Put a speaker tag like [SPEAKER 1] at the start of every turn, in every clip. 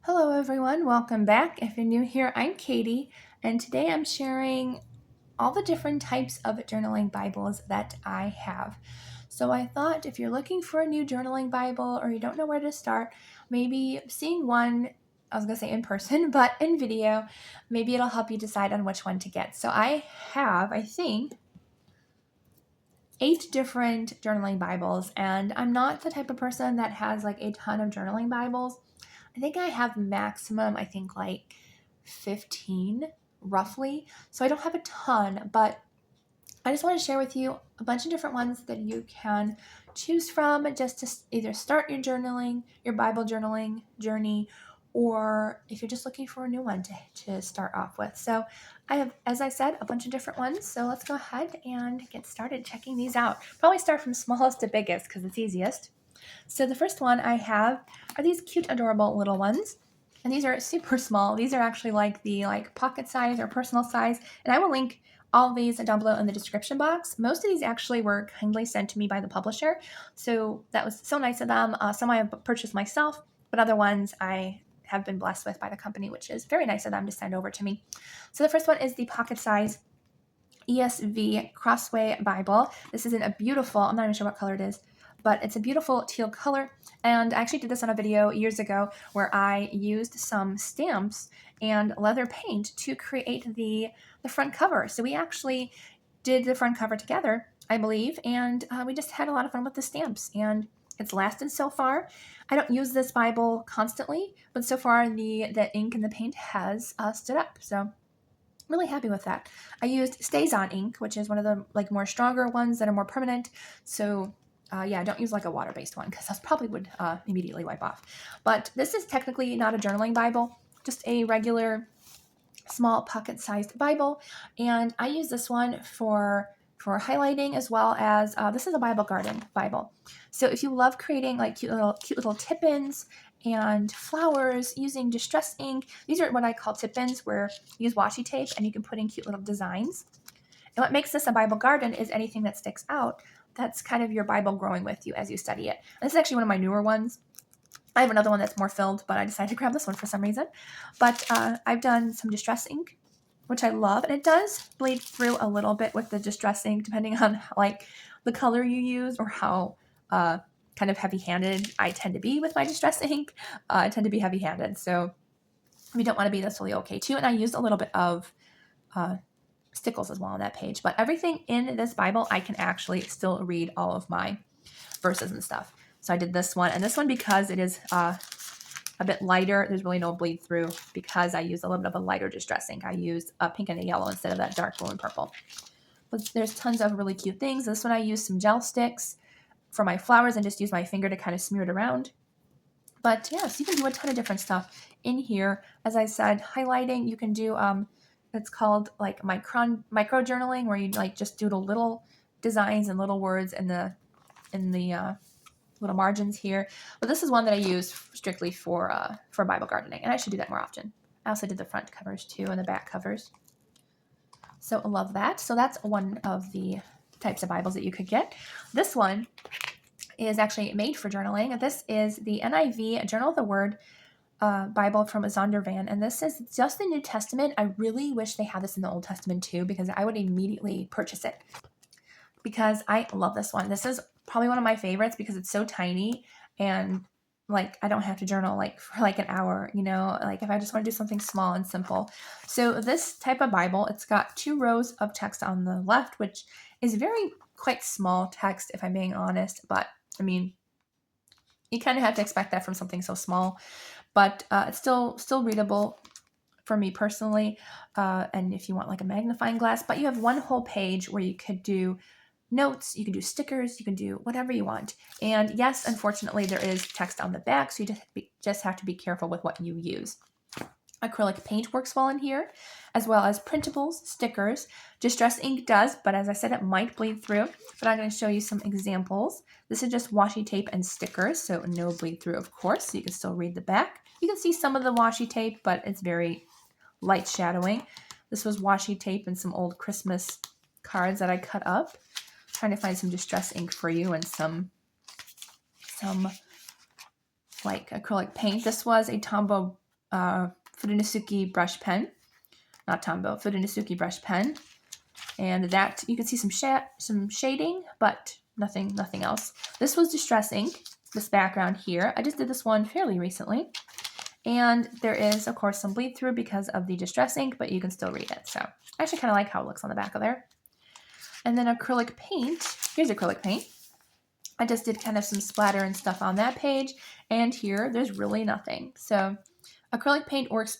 [SPEAKER 1] Hello everyone, welcome back. If you're new here, I'm Katie, and today I'm sharing all the different types of journaling Bibles that I have. So I thought if you're looking for a new journaling Bible or you don't know where to start, maybe seeing one, I was going to say in person, but in video, maybe it'll help you decide on which one to get. So I have, I think, 8 different journaling Bibles, and I'm not the type of person that has like a ton of journaling Bibles. I think I have maximum, like 15 roughly. So I don't have a ton, but I just want to share with you a bunch of different ones that you can choose from just to either start your Bible journaling journey, or if you're just looking for a new one to start off with. So I have, as I said, a bunch of different ones. So let's go ahead and get started checking these out. Probably start from smallest to biggest because it's easiest. So the first one I have are these cute, adorable little ones. And these are super small. These are actually like the pocket size or personal size. And I will link all of these down below in the description box. Most of these actually were kindly sent to me by the publisher. So that was so nice of them. Some I have purchased myself, but other ones I have been blessed with by the company, which is very nice of them to send over to me. So the first one is the pocket size ESV Crossway Bible. This is in a beautiful, I'm not even sure what color it is, but it's a beautiful teal color. And I actually did this on a video years ago where I used some stamps and leather paint to create the front cover. So we actually did the front cover together, I believe, and we just had a lot of fun with the stamps, and it's lasted so far. I don't use this Bible constantly, but so far the ink and the paint has stood up. So really happy with that. I used Stays-On ink, which is one of the more stronger ones that are more permanent. So yeah, I don't use like a water-based one because that probably would immediately wipe off. But this is technically not a journaling Bible, just a regular small pocket-sized Bible. And I use this one for highlighting, as well as this is a Bible garden Bible. So if you love creating like cute little tip-ins and flowers using distress ink, these are what I call tip-ins, where you use washi tape and you can put in cute little designs. And what makes this a Bible garden is anything that sticks out. That's kind of your Bible growing with you as you study it. And this is actually one of my newer ones. I have another one that's more filled, but I decided to grab this one for some reason. But I've done some distress ink, which I love, and it does bleed through a little bit with the distress ink, depending on the color you use or how kind of heavy-handed I tend to be with my distress ink. I tend to be heavy-handed, so if you don't want to be, that's really okay too. And I used a little bit of stickles as well on that page. But everything in this Bible, I can actually still read all of my verses and stuff. So I did this one, and this one, because it is a bit lighter, there's really no bleed through because I used a little bit of a lighter distress ink. I used a pink and a yellow instead of that dark blue and purple. But there's tons of really cute things. This one I used some gel sticks for my flowers and just use my finger to kind of smear it around. But yeah, so you can do a ton of different stuff in here. As I said, highlighting, you can do it's called like micro journaling, where you just doodle little designs and little words in the little margins here. But this is one that I use strictly for Bible gardening, and I should do that more often. I also did the front covers too and the back covers. So I love that. So that's one of the types of Bibles that you could get. This one is actually made for journaling. This is the NIV Journal of the Word Bible from Zondervan, and this is just the New Testament. I really wish they had this in the Old Testament too, because I would immediately purchase it, because I love this one. This is probably one of my favorites because it's so tiny, and I don't have to journal for an hour, if I just want to do something small and simple. So this type of Bible, it's got 2 rows of text on the left, which is quite small text, if I'm being honest, but I mean, you kind of have to expect that from something so small, but it's still readable for me personally. And if you want a magnifying glass, but you have one whole page where you could do notes, you can do stickers, you can do whatever you want. And yes, unfortunately, there is text on the back, so you just have to be careful with what you use. Acrylic paint works well in here, as well as printables, stickers. Distress ink does, but as I said, it might bleed through. But I'm going to show you some examples. This is just washi tape and stickers, so no bleed through, of course, so you can still read the back. You can see some of the washi tape, but it's very light shadowing. This was washi tape and some old Christmas cards that I cut up. Trying to find some distress ink for you and some acrylic paint. This was a Tombow Fudenosuke brush pen, not Tombow, Fudenosuke brush pen. And that, you can see some shading, but nothing else. This was Distress ink, this background here. I just did this one fairly recently. And there is, of course, some bleed through because of the Distress ink, but you can still read it. So I actually kind of like how it looks on the back of there. And then acrylic paint. Here's acrylic paint. I just did kind of some splatter and stuff on that page. And here, there's really nothing. So acrylic paint works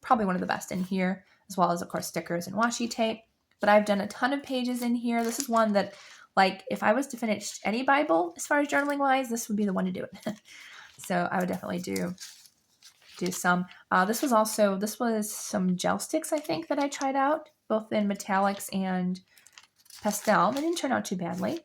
[SPEAKER 1] probably one of the best in here, as well as, of course, stickers and washi tape. But I've done a ton of pages in here. This is one that, like, if I was to finish any Bible, as far as journaling wise, this would be the one to do it. So I would definitely do some. This was some gel sticks, I think, that I tried out, both in metallics and pastel. They didn't turn out too badly.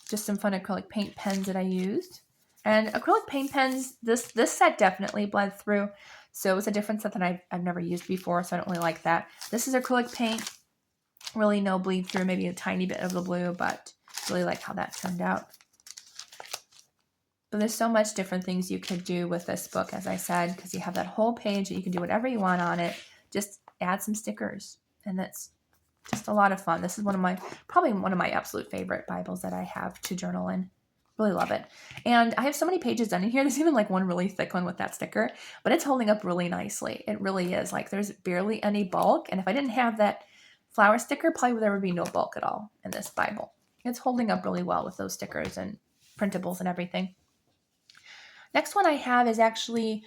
[SPEAKER 1] Just some fun acrylic paint pens that I used. And acrylic paint pens, this set definitely bled through. So it's a different set that I've never used before, so I don't really like that. This is acrylic paint. Really no bleed through, maybe a tiny bit of the blue, but really like how that turned out. But there's so much different things you could do with this book, as I said, because you have that whole page that you can do whatever you want on it. Just add some stickers, and that's just a lot of fun. This is probably one of my absolute favorite Bibles that I have to journal in. Really love it. And I have so many pages done in here. There's even like one really thick one with that sticker, but it's holding up really nicely. It really is. Like, there's barely any bulk. And if I didn't have that flower sticker, probably there would be no bulk at all in this Bible. It's holding up really well with those stickers and printables and everything. Next one I have is actually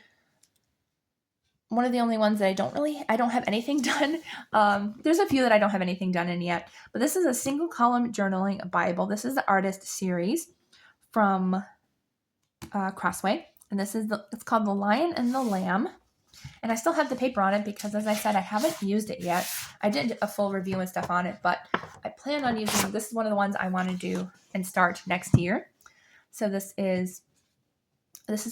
[SPEAKER 1] one of the only ones that I don't have anything done. There's a few that I don't have anything done in yet, but this is a single column journaling Bible. This is the artist series from Crossway, and it's called The Lion and the Lamb. And I still have the paper on it because, as I said, I haven't used it yet. I did a full review and stuff on it, but I plan on using, this is one of the ones I want to do and start next year. So this is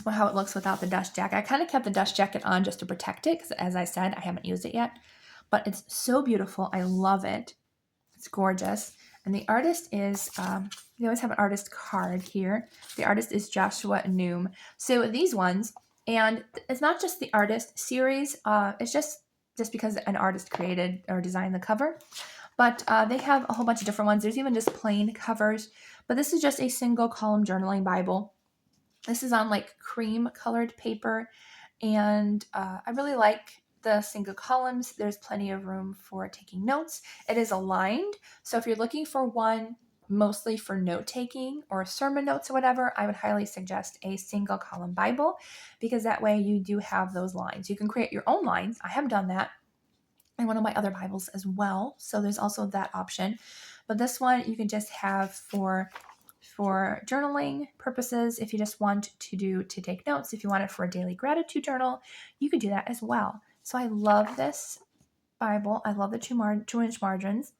[SPEAKER 1] how it looks without the dust jacket. I kind of kept the dust jacket on just to protect it because, as I said, I haven't used it yet. But it's so beautiful. I love it. It's gorgeous. And the artist is, we always have an artist card here. The artist is Joshua Noom. So these ones, and it's not just the artist series. It's just because an artist created or designed the cover. But they have a whole bunch of different ones. There's even just plain covers. But this is just a single column journaling Bible. This is on like cream colored paper, and I really like the single columns. There's plenty of room for taking notes. It is aligned, so if you're looking for one mostly for note taking or sermon notes or whatever, I would highly suggest a single column Bible, because that way you do have those lines. You can create your own lines. I have done that in one of my other Bibles as well, so there's also that option. But this one you can just have for journaling purposes. If you just want to take notes, if you want it for a daily gratitude journal, you could do that as well. So I love this Bible. I love the 2-inch margins.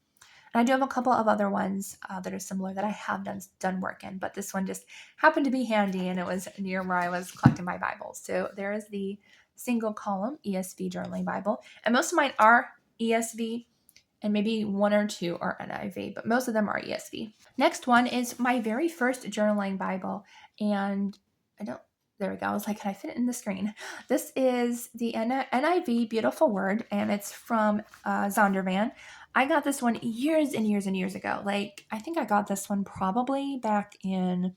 [SPEAKER 1] And I do have a couple of other ones that are similar that I have done work in, but this one just happened to be handy, and it was near where I was collecting my Bibles. So there is the single column ESV journaling Bible, and most of mine are ESV, and maybe one or two are NIV, but most of them are ESV. Next one is my very first journaling Bible, and there we go. I was like, can I fit it in the screen? This is the NIV Beautiful Word, and it's from Zondervan. I got this one years and years and years ago. Like, I think I got this one probably back in,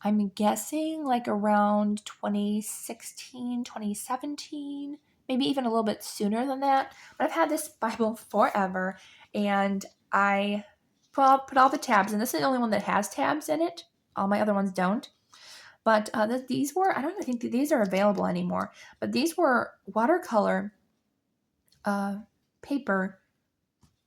[SPEAKER 1] I'm guessing like around 2016, 2017, maybe even a little bit sooner than that. But I've had this Bible forever, and I put all the tabs in. This is the only one that has tabs in it. All my other ones don't. But these were, I don't even think that these are available anymore, but these were watercolor paper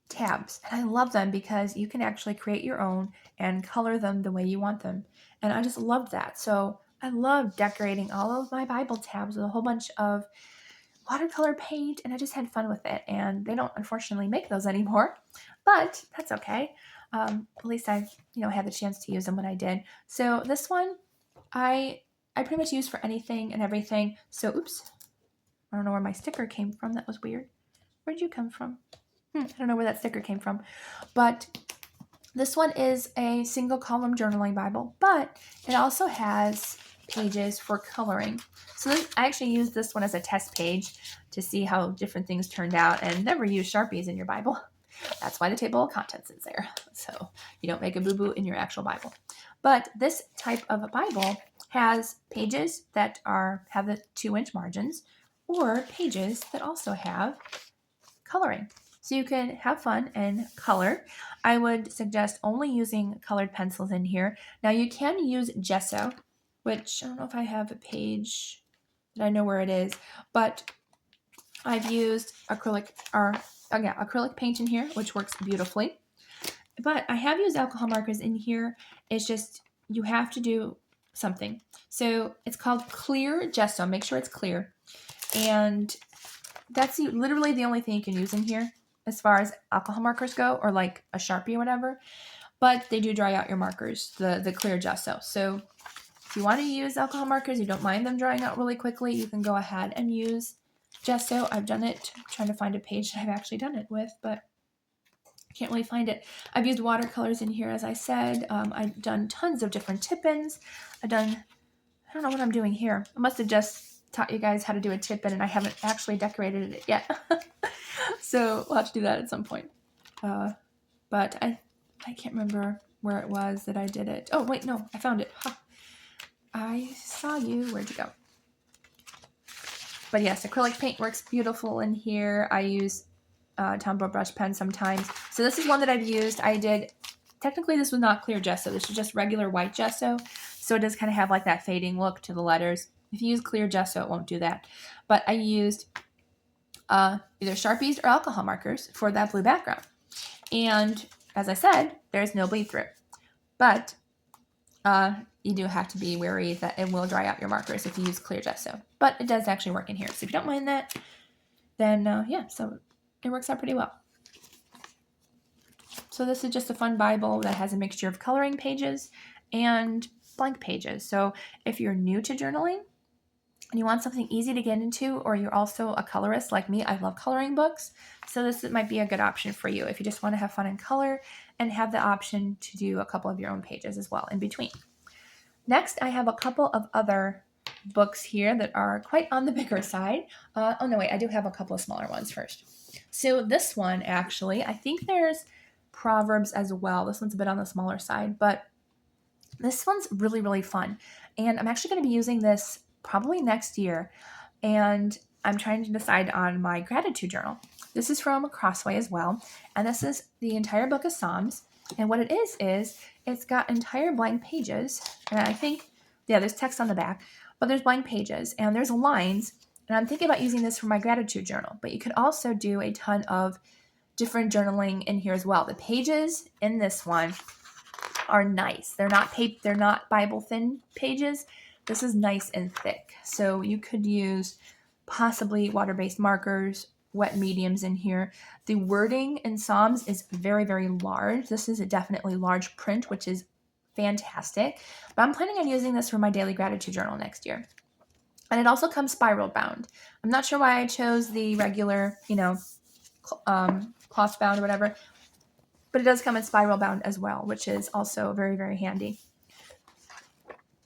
[SPEAKER 1] tabs. And I love them because you can actually create your own and color them the way you want them. And I just love that. So I love decorating all of my Bible tabs with a whole bunch of watercolor paint, and I just had fun with it. And they don't unfortunately make those anymore, but that's okay. At least I had the chance to use them when I did. So this one I pretty much use for anything and everything. So oops, I don't know where my sticker came from. That was weird. Where'd you come from? I don't know where that sticker came from, but this one is a single column journaling Bible, but it also has pages for coloring. So I actually used this one as a test page to see how different things turned out, and never use Sharpies in your Bible. That's why the table of contents is there, so you don't make a boo-boo in your actual Bible. But this type of Bible has pages that have the 2-inch margins, or pages that also have coloring. So you can have fun and color. I would suggest only using colored pencils in here. Now you can use gesso, which I don't know if I have a page that I know where it is, but I've used acrylic paint in here, which works beautifully. But I have used alcohol markers in here. It's just, you have to do something. So it's called clear gesso. Make sure it's clear. And that's literally the only thing you can use in here as far as alcohol markers go, or like a Sharpie or whatever. But they do dry out your markers, the clear gesso. So if you want to use alcohol markers, you don't mind them drying out really quickly, you can go ahead and use gesso. I've done it. I'm trying to find a page that I've actually done it with, but I can't really find it. I've used watercolors in here, as I said. I've done tons of different tip-ins. I don't know what I'm doing here. I must have just taught you guys how to do a tip-in, and I haven't actually decorated it yet. So we'll have to do that at some point. But I can't remember where it was that I did it. Oh, wait, no, I found it. Huh. I saw you. Where'd you go? But yes, acrylic paint works beautiful in here. I use Tombow brush pen sometimes. So this is one that I've used. Technically this was not clear gesso. This is just regular white gesso. So it does kind of have like that fading look to the letters. If you use clear gesso, it won't do that. But I used either Sharpies or alcohol markers for that blue background. And as I said, there's no bleed through. But you do have to be wary that it will dry out your markers if you use clear gesso. But it does actually work in here. So if you don't mind that, then yeah, so it works out pretty well. So this is just a fun Bible that has a mixture of coloring pages and blank pages. So if you're new to journaling and you want something easy to get into, or you're also a colorist like me, I love coloring books. So this might be a good option for you if you just want to have fun and color and have the option to do a couple of your own pages as well in between. Next, I have a couple of other books here that are quite on the bigger side. Oh no, wait, I do have a couple of smaller ones first. So this one, actually, I think there's Proverbs as well. This one's a bit on the smaller side, but this one's really, really fun. And I'm actually going to be using this probably next year. And I'm trying to decide on my gratitude journal. This is from Crossway as well. And this is the entire book of Psalms. And what it is it's got entire blank pages. And I think, yeah, there's text on the back, but there's blank pages and there's lines. And I'm thinking about using this for my gratitude journal. But you could also do a ton of different journaling in here as well. The pages in this one are nice. They're not Bible thin pages. This is nice and thick. So you could use possibly water-based markers, wet mediums in here. The wording in Psalms is very, very large. This is a definitely large print, which is fantastic. But I'm planning on using this for my daily gratitude journal next year. And it also comes spiral bound. I'm not sure why I chose the regular, cloth bound or whatever, but it does come in spiral bound as well, which is also very, very handy.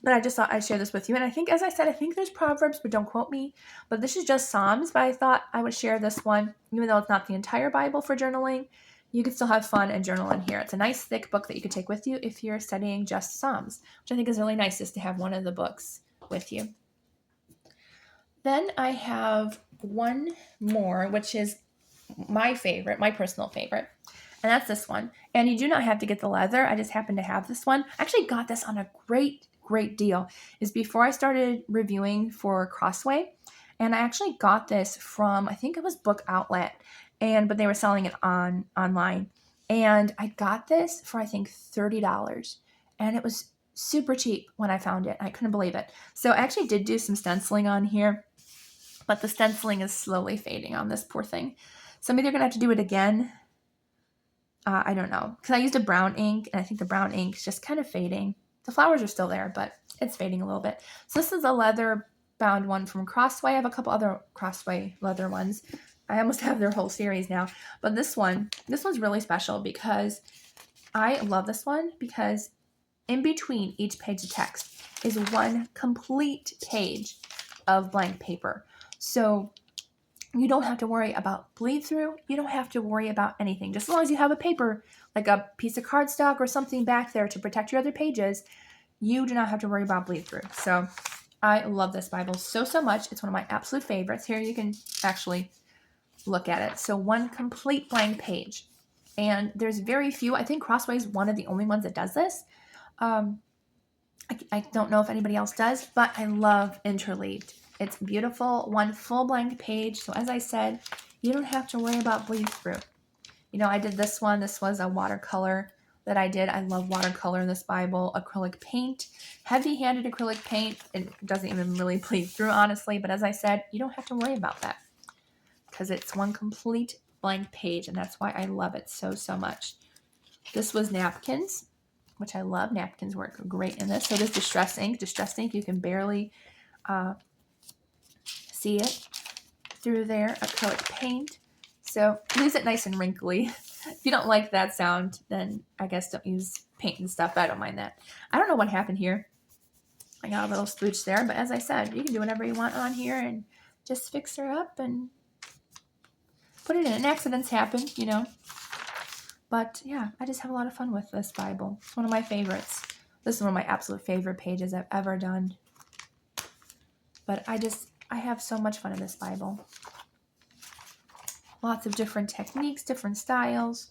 [SPEAKER 1] But I just thought I'd share this with you. And I think, as I said, I think there's Proverbs, but don't quote me. But this is just Psalms, but I thought I would share this one. Even though it's not the entire Bible for journaling, you can still have fun and journal in here. It's a nice thick book that you could take with you if you're studying just Psalms, which I think is really nice, just to have one of the books with you. Then I have one more, which is my favorite, my personal favorite. And that's this one. And you do not have to get the leather. I just happen to have this one. I actually got this on a great deal. Is before I started reviewing for Crossway. And I actually got this from, I think it was Book Outlet. But they were selling it online. And I got this for, I think, $30. And it was super cheap when I found it. I couldn't believe it. So I actually did do some stenciling on here. But the stenciling is slowly fading on this poor thing. So I'm either going to have to do it again. I don't know. Because I used a brown ink. And I think the brown ink is just kind of fading. The flowers are still there, but it's fading a little bit. So this is a leather bound one from Crossway. I have a couple other Crossway leather ones. I almost have their whole series now. But this one's really special because I love this one because in between each page of text is one complete page of blank paper. So you don't have to worry about bleed through. You don't have to worry about anything. Just as long as you have a paper, like a piece of cardstock or something back there to protect your other pages, you do not have to worry about bleed through. So I love this Bible so much. It's one of my absolute favorites. Here you can actually look at it. So one complete blank page. And there's very few. I think Crossway is one of the only ones that does this. I don't know if anybody else does, but I love Interleaved. It's beautiful, one full blank page. So as I said, you don't have to worry about bleed through. I did this one. This was a watercolor that I did. I love watercolor in this Bible. Acrylic paint, heavy-handed acrylic paint. It doesn't even really bleed through, honestly. But as I said, you don't have to worry about that because it's one complete blank page, and that's why I love it so much. This was napkins, which I love. Napkins work great in this. So this distress ink. Distress ink, you can barely see it through there. Acrylic paint. So leaves it nice and wrinkly. If you don't like that sound, then I guess don't use paint and stuff. I don't mind that. I don't know what happened here. I got a little spooch there, but as I said, you can do whatever you want on here and just fix her up and put it in. And accidents happen, But yeah, I just have a lot of fun with this Bible. It's one of my favorites. This is one of my absolute favorite pages I've ever done. But I have so much fun in this Bible. Lots of different techniques, different styles.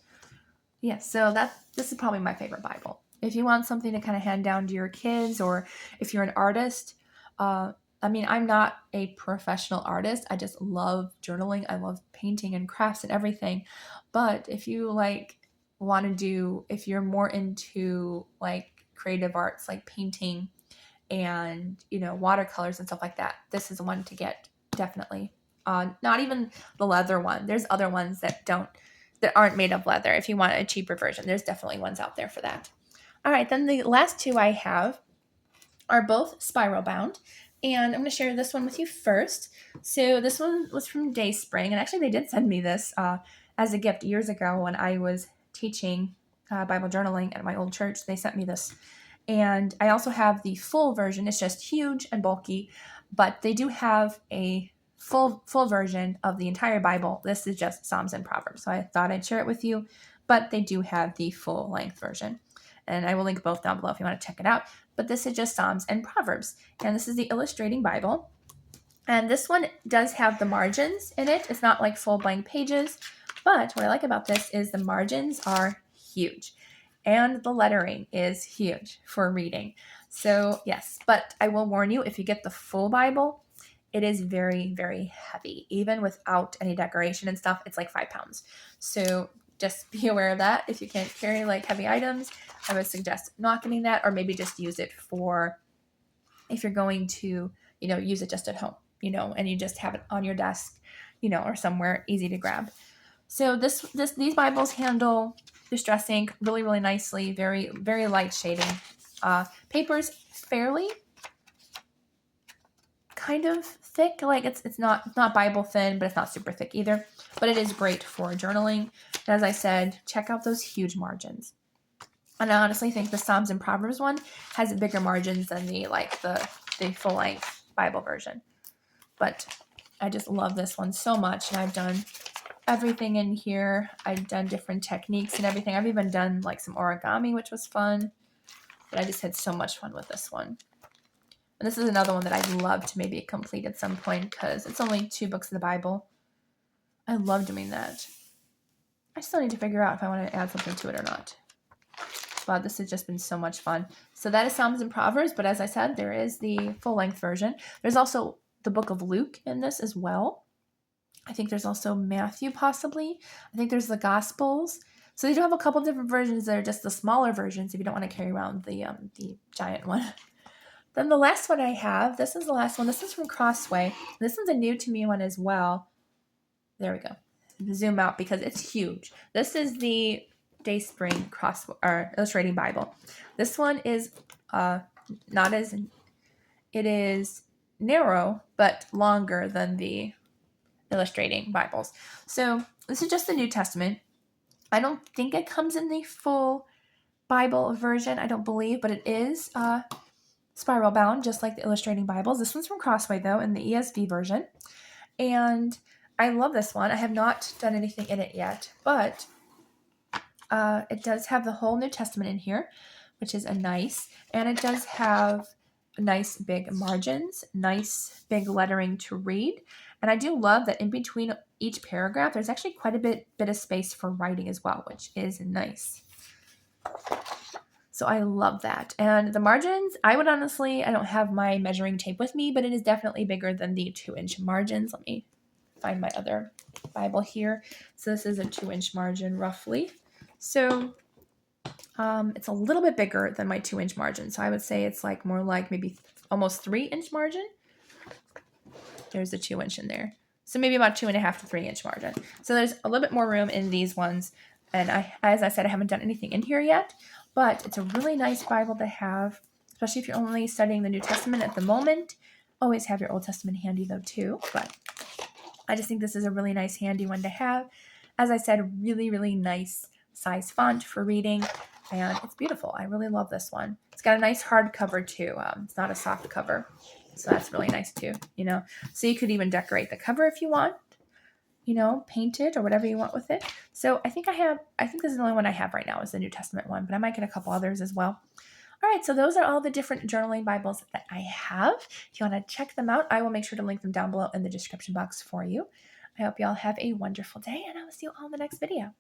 [SPEAKER 1] Yeah, so this is probably my favorite Bible. If you want something to kind of hand down to your kids, or if you're an artist, I'm not a professional artist. I just love journaling. I love painting and crafts and everything. But if you if you're more into like creative arts, like painting and, watercolors and stuff like that, this is the one to get, definitely. Not even the leather one. There's other ones that aren't made of leather. If you want a cheaper version, there's definitely ones out there for that. All right, then the last two I have are both spiral bound, and I'm going to share this one with you first. So this one was from Dayspring, and actually they did send me this as a gift years ago when I was teaching Bible journaling at my old church. They sent me this, and I also have the full version. It's just huge and bulky, but they do have a full version of the entire Bible. This is just Psalms and Proverbs, so I thought I'd share it with you, but they do have the full length version, and I will link both down below if you want to check it out. But this is just Psalms and Proverbs, and this is the Illustrating Bible, and this one does have the margins in it. It's not like full blank pages, but what I like about this is the margins are huge, and the lettering is huge for reading. So yes, but I will warn you, if you get the full Bible, it is very, very heavy. Even without any decoration and stuff, it's like 5 pounds. So just be aware of that. If you can't carry like heavy items, I would suggest not getting that, or maybe just use it for if you're going to, use it just at home, and you just have it on your desk, or somewhere easy to grab. So these Bibles handle distress ink really, really nicely. Very, very light shading. Paper's fairly kind of thick. Like it's not Bible thin, but it's not super thick either. But it is great for journaling. And as I said, check out those huge margins. And I honestly think the Psalms and Proverbs one has bigger margins than the full length Bible version. But I just love this one so much, and I've done everything in here. I've done different techniques and everything. I've even done like some origami, which was fun. But I just had so much fun with this one. And this is another one that I'd love to maybe complete at some point because it's only 2 books of the Bible. I love doing that. I still need to figure out if I want to add something to it or not. But this has just been so much fun. So that is Psalms and Proverbs, but as I said, there is the full-length version. There's also the book of Luke in this as well. I think there's also Matthew possibly. I think there's the Gospels. So they do have a couple different versions that are just the smaller versions if you don't want to carry around the giant one. Then the last one I have, this is the last one. This is from Crossway. This one's a new to me one as well. There we go. Zoom out because it's huge. This is the Dayspring Illustrating Bible. This one is it is narrow but longer than the Illustrating Bibles. So this is just the New Testament. I don't think it comes in the full Bible version, I don't believe, but it is spiral bound, just like the illustrating Bibles. This one's from Crossway, though, in the ESV version. And I love this one. I have not done anything in it yet, but it does have the whole New Testament in here, which is a nice. And it does have nice big margins, nice big lettering to read. And I do love that in between each paragraph, there's actually quite a bit of space for writing as well, which is nice. So I love that. And the margins, I don't have my measuring tape with me, but it is definitely bigger than the 2-inch margins. Let me find my other Bible here. So this is a 2-inch margin roughly. So it's a little bit bigger than my 2-inch margin. So I would say it's like more like maybe almost 3-inch margin. There's a 2-inch in there. So maybe about 2.5 to 3-inch margin. So there's a little bit more room in these ones. And as I said, I haven't done anything in here yet, but it's a really nice Bible to have, especially if you're only studying the New Testament at the moment. Always have your Old Testament handy though too, but I just think this is a really nice handy one to have. As I said, really, really nice size font for reading, and it's beautiful. I really love this one. It's got a nice hard cover too. It's not a soft cover, so that's really nice too, So you could even decorate the cover if you want, paint it or whatever you want with it. So I think this is the only one I have right now is the New Testament one, but I might get a couple others as well. All right, so those are all the different journaling Bibles that I have. If you want to check them out, I will make sure to link them down below in the description box for you. I hope you all have a wonderful day, and I will see you all in the next video.